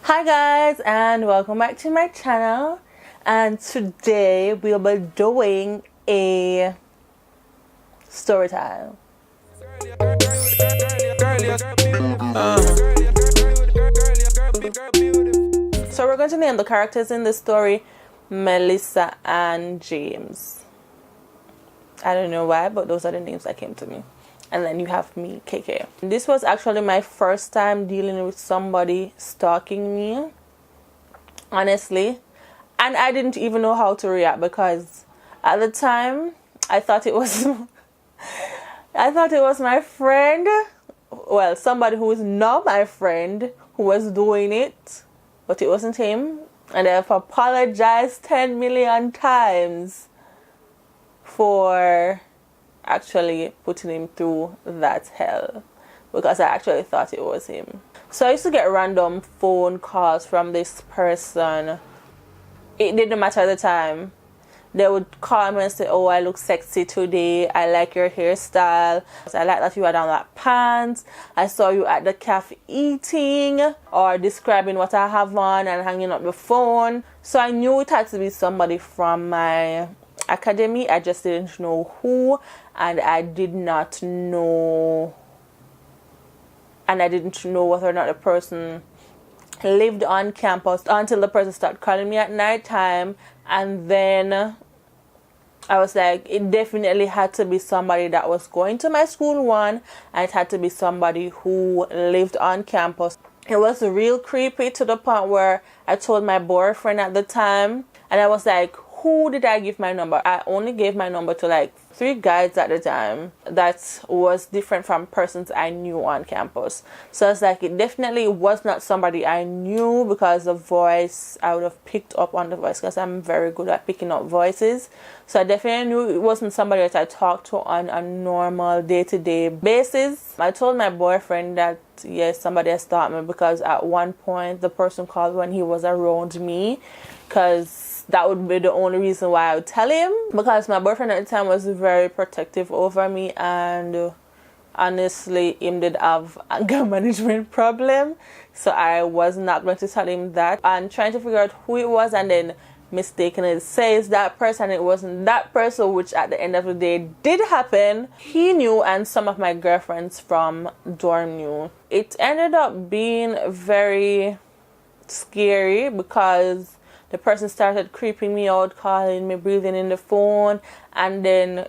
Hi guys, and welcome back to my channel. And today we'll be doing a story time. So we're going to name the characters in the story Melissa and James. I don't know why, but those are the names that came to me. And then you have me, KK. This was actually my first time dealing with somebody stalking me, honestly. And I didn't even know how to react because at the time I thought it was my friend. Well, somebody who is not my friend who was doing it, but it wasn't him. And I've apologized 10 million times for actually putting him through that hell, because I actually thought it was him. So I used to get random phone calls from this person. It didn't matter at the time. They would call me and say, "Oh, I look sexy today. I like your hairstyle. I like that you had on that pants. I saw you at the cafe eating," or describing what I have on and hanging up the phone. So I knew it had to be somebody from my academy. I just didn't know who, and I didn't know whether or not the person lived on campus until the person started calling me at night time. And then I was like, it definitely had to be somebody that was going to my school, one, and it had to be somebody who lived on campus. It was real creepy to the point where I told my boyfriend at the time, and I was like, who did I give my number? I only gave my number to like 3 guys at the time that was different from persons I knew on campus. So it's like, it definitely was not somebody I knew, because the voice, I would have picked up on the voice because I'm very good at picking up voices. So I definitely knew it wasn't somebody that I talked to on a normal day-to-day basis. I told my boyfriend that yes, somebody has stalked me, because at one point the person called when he was around me, because that would be the only reason why I would tell him, because my boyfriend at the time was very protective over me, and honestly him did have anger management problem. So I was not going to tell him that, and trying to figure out who it was, and then mistakenly says that person, it wasn't that person, which at the end of the day did happen. He knew, and some of my girlfriends from dorm knew. It ended up being very scary because the person started creeping me out, calling me, breathing in the phone, and then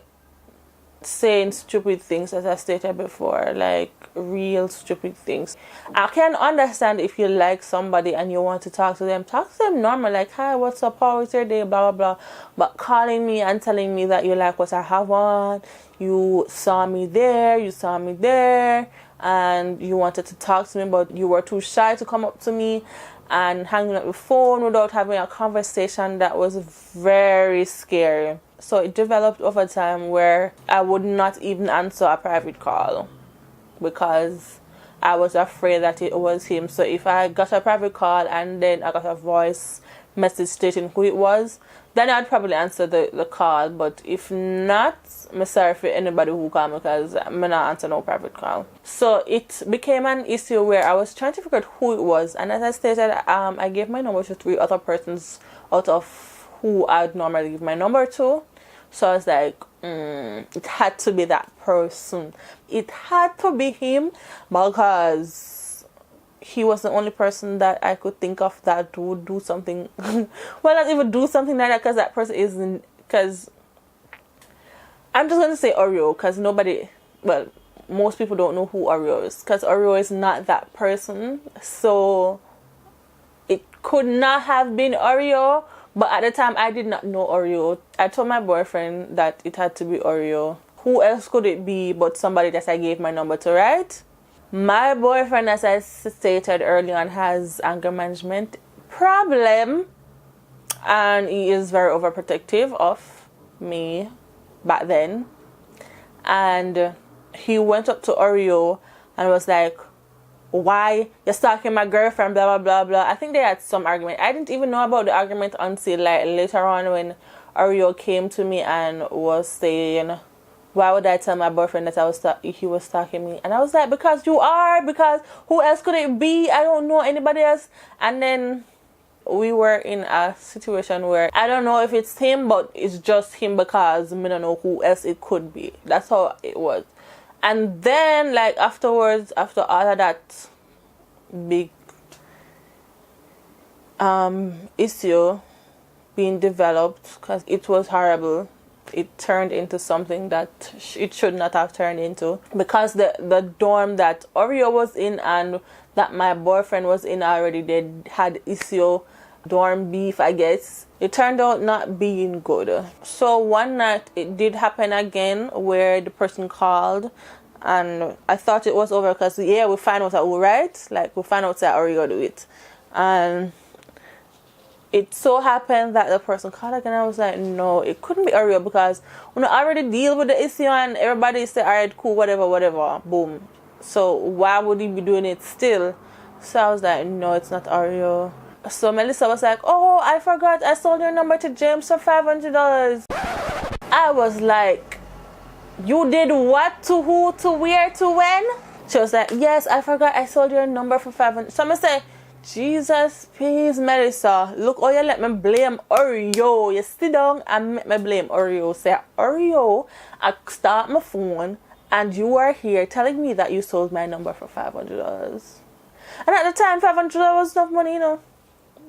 saying stupid things, as I stated before, like real stupid things. I can understand if you like somebody and you want to talk to them normal, like, "Hi, what's up, how was your day, blah blah blah." But calling me and telling me that you like what I have on, you saw me there, and you wanted to talk to me, but you were too shy to come up to me, and hanging up the phone without having a conversation, that was very scary. So it developed over time where I would not even answer a private call because I was afraid that it was him. So if I got a private call and then I got a voice message stating who it was, then I'd probably answer the call. But if not, I'm sorry for anybody who called me, because I'm not answer no private call. So it became an issue where I was trying to figure out who it was. And as I stated, I gave my number to 3 other persons out of who I'd normally give my number to. So I was like, it had to be that person. It had to be him, because he was the only person that I could think of that would do something. Well, not even do something like that, because that person isn't. Because I'm just going to say Oreo, because most people don't know who Oreo is, because Oreo is not that person. So it could not have been Oreo. But at the time, I did not know Oreo. I told my boyfriend that it had to be Oreo. Who else could it be but somebody that I gave my number to, right? My boyfriend, as I stated early on, has anger management problem. And he is very overprotective of me back then. And he went up to Oreo and was like, "Why you're stalking my girlfriend, blah blah blah blah." I think they had some argument. I didn't even know about the argument until like later on, when Oreo came to me and was saying, why would I tell my boyfriend that he was stalking me? And I was like, because you are, because who else could it be? I don't know anybody else. And then we were in a situation where I don't know if it's him, but it's just him because I don't know who else it could be. That's how it was. And then, like, afterwards, after all of that big issue being developed, because it was horrible, it turned into something that it should not have turned into, because the dorm that Oreo was in and that my boyfriend was in already, they had issue, dorm beef, I guess. It turned out not being good. So one night it did happen again where the person called, and I thought it was over because we find out that we're right, like we find out that Oreo do it. And it so happened that the person called again. I was like, no, it couldn't be Oreo, because when I already deal with the issue and everybody say, alright, cool, whatever, boom. So why would he be doing it still? So I was like, no, it's not Oreo. So Melissa was like, oh, I forgot, I sold your number to James for $500. I was like, you did what? To who? To where? To when? She was like, yes, I forgot, I sold your number for $500. So I'm gonna say, Jesus, please, Melissa, look, oh, you let me blame Oreo. You sit down and make me blame Oreo. Say, Oreo, I start my phone and you are here telling me that you sold my number for $500. And at the time, $500 was enough money, you know.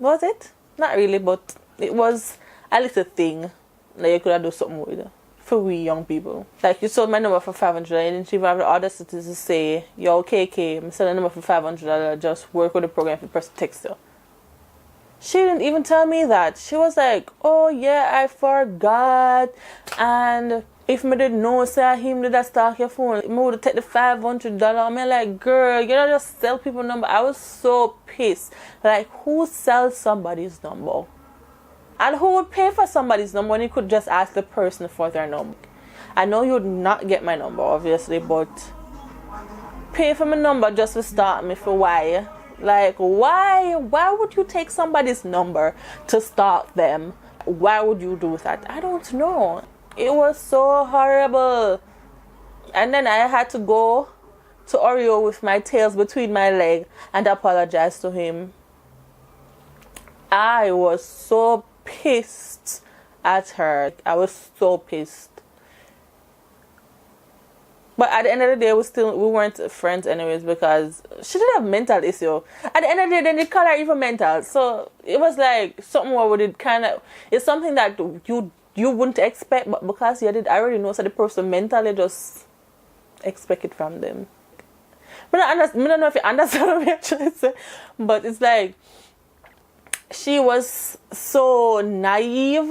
Was it? Not really, but it was a little thing that you could have done something with for we young people. Like, you sold my number for $500 and didn't even have the audacity to say, yo, KK, I'm selling a number for $500, just work with the program if the person texts you. She didn't even tell me that. She was like, oh yeah, I forgot, and if me did know, say him did that stalk your phone, me would take the $500. I'm like, girl, you don't just sell people number. I was so pissed. Like, who sells somebody's number? And who would pay for somebody's number when you could just ask the person for their number? I know you would not get my number, obviously, but pay for my number just to start me for why? Like, why? Why would you take somebody's number to start them? Why would you do that? I don't know. It was so horrible. And then I had to go to Oreo with my tails between my legs and apologize to him. I was so pissed at her. I was so pissed. But at the end of the day, we weren't friends anyways, because she did have mental issue. At the end of the day, then they call her even mental. So it was like something where we did kind of, it's something that you wouldn't expect, but because you did already know, so the person mentally just expect it from them. I don't know if you understand what I'm actually saying, but it's like, she was so naive.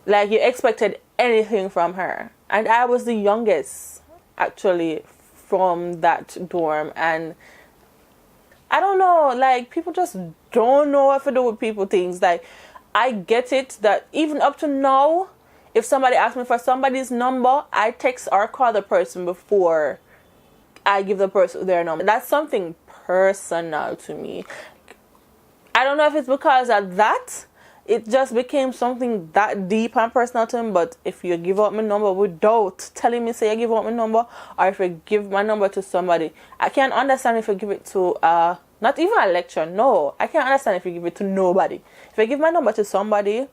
Like, you expected anything from her. And I was the youngest, actually, from that dorm. And I don't know, like, people just don't know what to do with people things. Like, I get it that even up to now, if somebody asks me for somebody's number, I text or call the person before I give the person their number. That's something personal to me. I don't know if it's because of that, it just became something that deep and personal to him. But if you give out my number without telling me, say you give out my number, or if you give my number to somebody, I can't understand if you give it to not even a lecture. No, I can't understand if you give it to nobody. If I give my number to somebody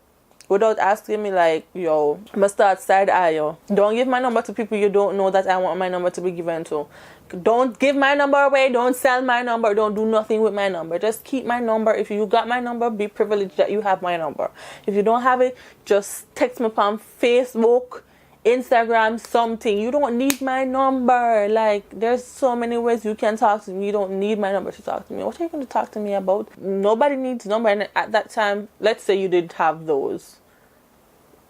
without asking me, like, yo, I'm gonna start side eye, yo. Don't give my number to people you don't know that I want my number to be given to. Don't give my number away. Don't sell my number. Don't do nothing with my number. Just keep my number. If you got my number, be privileged that you have my number. If you don't have it, just text me on Facebook, Instagram, something. You don't need my number. Like, there's so many ways you can talk to me. You don't need my number to talk to me. What are you going to talk to me about? Nobody needs number. And at that time, let's say you did have those,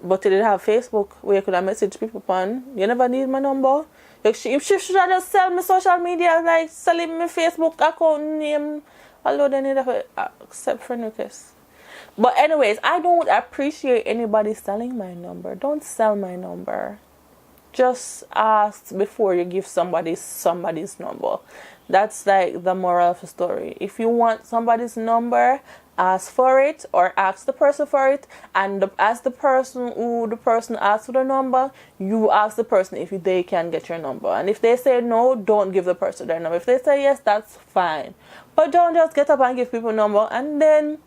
but you did have Facebook where you could have message people on. You never need my number. Like, she should have just sell me social media, like selling my Facebook account name. Although they need to accept friend requests. But anyways, I don't appreciate anybody selling my number. Don't sell my number. Just ask before you give somebody's number. That's like the moral of the story. If you want somebody's number, ask for it, or ask the person for it, and ask the person who the person asks for the number, you ask the person if they can get your number. And if they say no, don't give the person their number. If they say yes, that's fine. But don't just get up and give people number and then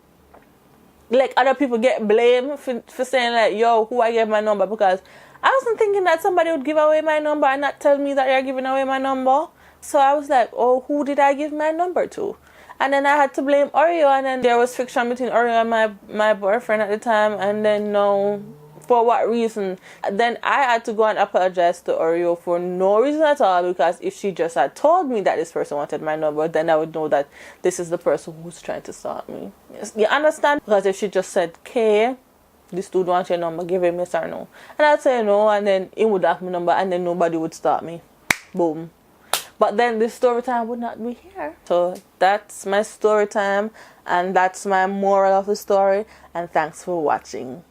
like other people get blamed for saying like, yo, who I gave my number, because I wasn't thinking that somebody would give away my number and not tell me that they're giving away my number. So I was like, oh, who did I give my number to? And then I had to blame Oreo, and then there was friction between Oreo and my boyfriend at the time, and then no, for what reason? Then I had to go and apologize to Oreo for no reason at all, because if she just had told me that this person wanted my number, then I would know that this is the person who's trying to stalk me. Yes, you understand? Because if she just said, okay, this dude wants your number, give him yes or no. And I'd say no, and then he would have my number, and then nobody would stop me. Boom. But then this story time would not be here. So that's my story time, and that's my moral of the story, and thanks for watching.